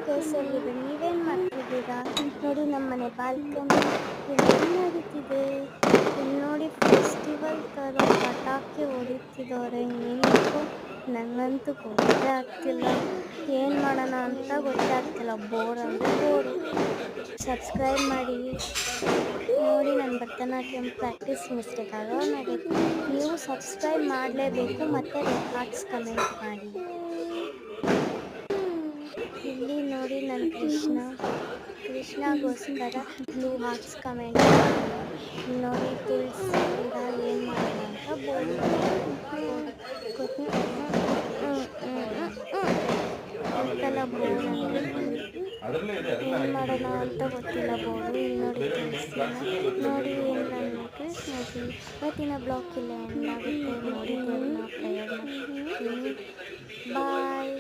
ಕೇಸಲ್ಲಿದೆ. ನೀವೇನು ಮಾಡ್ತಿದ್ದೀರಾ? ನೋಡಿ ನಮ್ಮ ಮನೆ ಬಾಲ್ಕನಿ ಏನು ನಡೀತಿದೆ. ಇಲ್ಲಿ ನೋಡಿ ಫೆಸ್ಟಿವಲ್ ಥರ ಪಟಾಕಿ ಹೊಡಿತಿದ್ದಾರೆ. ಏನಕ್ಕೋ ನನಗಂತೂ ಗೊತ್ತೇ ಆಗ್ತಿಲ್ಲ. ಏನು ಮಾಡೋಣ ಅಂತ ಗೊತ್ತೇ ಆಗ್ತಿಲ್ಲ. ಬೋರ್ ಅಂದರೆ ಬೋರು. ಸಬ್ಸ್ಕ್ರೈಬ್ ಮಾಡಿ. ನೋಡಿ ನನ್ನ ಭರತನಾಟ್ಯಂ ಪ್ರಾಕ್ಟೀಸ್ ಮಿಸ್ಟೇಕ್ ಆಗೋ ನಡೀತು. ನೀವು ಸಬ್ಸ್ಕ್ರೈಬ್ ಮಾಡಲೇಬೇಕು ಮತ್ತು ಹಾರ್ಟ್ಸ್ ಕಮೆಂಟ್ ಮಾಡಿ. ಇಲ್ಲಿ ನೋಡಿ ನನ್ನ ಕೃಷ್ಣಗೋಸ್ಕರ ಬ್ಲೂ ಹಾರ್ಟ್ಸ್ ಕಮೆಂಟ್ ಮಾಡಿ. ನೋಡಿ ತುಳಸಿ ಗಿಡ ಏನು ಮಾಡೋಣ ಅಂತ ಬೋರ್ಡ್ ಗೊತ್ತಲ್ಲ. ಬೋರ್ಡ್ ಏನು ಮಾಡೋಣ ಅಂತ ಗೊತ್ತಿಲ್ಲ ಬೋರ್ಡು. ಇಲ್ಲಿ ನೋಡಿ ನೋಡಿ ಏನು ನನ್ನ ಕೃಷ್ಣಜಿ ಇವತ್ತಿನ ಬ್ಲಾಗ್ ಇಲ್ಲ ಏನಾಗುತ್ತೆ ನೋಡಿ. ದೇವ್ರನ್ನ ಪ್ರೇಯರ್ ಮಾಡ್ತೀನಿ. ಬಾಯ್.